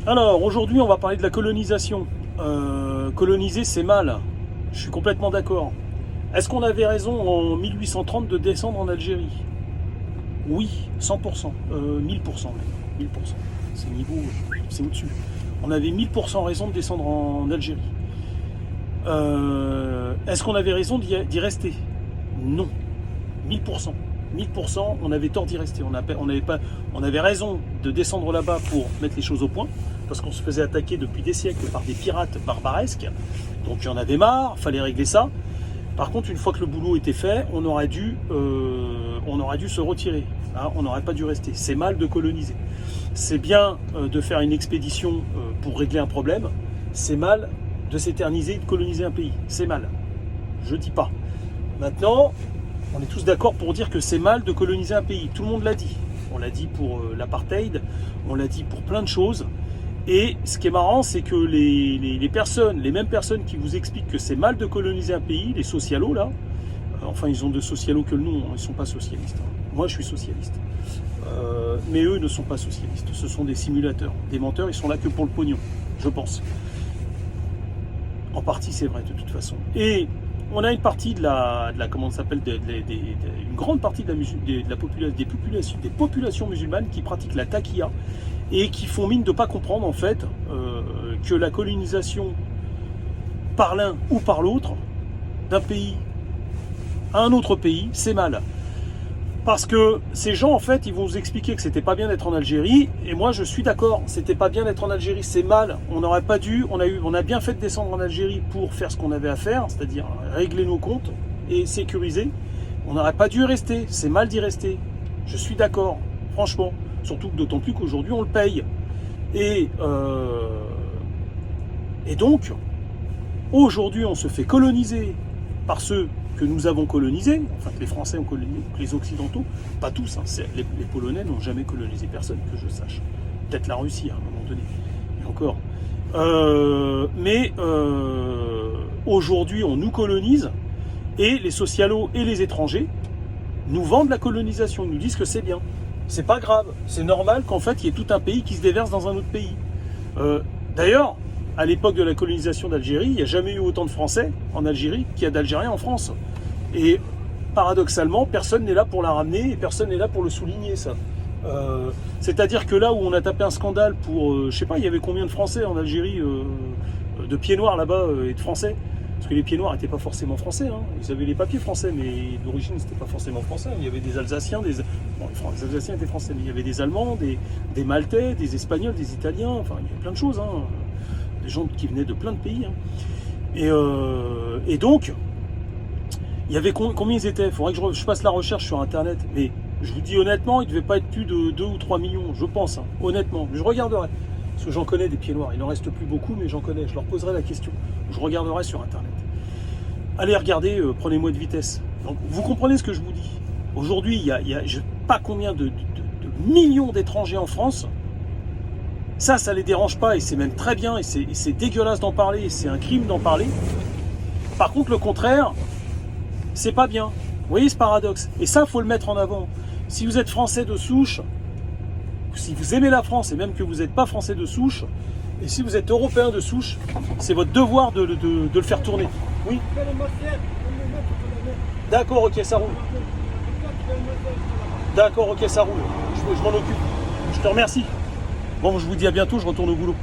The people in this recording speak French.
Alors, aujourd'hui, on va parler de la colonisation. Coloniser, c'est mal. Je suis complètement d'accord. Est-ce qu'on avait raison en 1830 de descendre en Algérie? Oui, 100%. 1000% même. 1000%. C'est niveau, c'est au-dessus. On avait 1000% raison de descendre en Algérie. Est-ce qu'on avait raison d'y rester? Non. 1000%. 1000%, on avait tort d'y rester. On avait raison de descendre là-bas pour mettre les choses au point, parce qu'on se faisait attaquer depuis des siècles par des pirates barbaresques. Donc il y en avait marre, fallait régler ça. Par contre, une fois que le boulot était fait, on aurait dû se retirer. Hein, on n'aurait pas dû rester. C'est mal de coloniser. C'est bien de faire une expédition pour régler un problème. C'est mal de s'éterniser et de coloniser un pays. C'est mal. Je dis pas. Maintenant, on est tous d'accord pour dire que c'est mal de coloniser un pays. Tout le monde l'a dit. On l'a dit pour l'apartheid, on l'a dit pour plein de choses. Et ce qui est marrant, c'est que les mêmes personnes qui vous expliquent que c'est mal de coloniser un pays, les socialos là, enfin ils ont de socialos que le nom, ils ne sont pas socialistes. Moi je suis socialiste. Mais eux ne sont pas socialistes. Ce sont des simulateurs. Des menteurs, ils sont là que pour le pognon, je pense. En partie c'est vrai de toute façon. Et on a une partie comment ça s'appelle, une grande partie des populations musulmanes qui pratiquent la taqiyya et qui font mine de ne pas comprendre en fait que la colonisation par l'un ou par l'autre d'un pays à un autre pays, c'est mal. Parce que ces gens, en fait, ils vont vous expliquer que c'était pas bien d'être en Algérie, et moi je suis d'accord, c'était pas bien d'être en Algérie, c'est mal, on n'aurait pas dû, on a bien fait de descendre en Algérie pour faire ce qu'on avait à faire, c'est-à-dire régler nos comptes et sécuriser. On n'aurait pas dû y rester, c'est mal d'y rester. Je suis d'accord, franchement, surtout d'autant plus qu'aujourd'hui on le paye. Et donc, aujourd'hui on se fait coloniser par ceux que nous avons colonisés, enfin que les Français ont colonisé, que les Occidentaux, pas tous, hein, les Polonais n'ont jamais colonisé personne, que je sache. Peut-être la Russie à un moment donné, et encore. Aujourd'hui, on nous colonise, et les socialos et les étrangers nous vendent la colonisation, nous disent que c'est bien. C'est pas grave, c'est normal qu'en fait, il y ait tout un pays qui se déverse dans un autre pays. D'ailleurs, à l'époque de la colonisation d'Algérie, il n'y a jamais eu autant de Français en Algérie qu'il y a d'Algériens en France. Et paradoxalement, personne n'est là pour la ramener et personne n'est là pour le souligner, ça. C'est-à-dire que là où on a tapé un scandale pour, je sais pas, il y avait combien de Français en Algérie, de pieds noirs là-bas et de Français, parce que les pieds noirs n'étaient pas forcément français, hein. Ils avaient les papiers français, mais d'origine c'était pas forcément français. Il y avait des Alsaciens, les Alsaciens étaient français, mais il y avait des Allemands, des Maltais, des Espagnols, des Italiens, enfin il y avait plein de choses, hein. Des gens qui venaient de plein de pays. Hein. Et donc, il y avait combien ils étaient? Il faudrait que je fasse la recherche sur Internet. Mais je vous dis honnêtement, il ne devait pas être plus de 2 ou 3 millions, je pense, hein, honnêtement. Je regarderai. Parce que j'en connais des pieds noirs. Il n'en reste plus beaucoup, mais j'en connais. Je leur poserai la question. Je regarderai sur Internet. Allez regarder, prenez-moi de vitesse. Donc, vous comprenez ce que je vous dis. Aujourd'hui, il y a je ne sais pas combien de millions d'étrangers en France. Ça les dérange pas et c'est même très bien et c'est dégueulasse d'en parler et c'est un crime d'en parler. Par contre, le contraire, c'est pas bien. Vous voyez ce paradoxe? Et ça, faut le mettre en avant. Si vous êtes français de souche, si vous aimez la France et même que vous n'êtes pas français de souche, et si vous êtes européen de souche, c'est votre devoir de le faire tourner. Oui? D'accord, ok, ça roule. D'accord, ok, ça roule. Je m'en occupe. Je te remercie. Bon, je vous dis à bientôt, je retourne au boulot.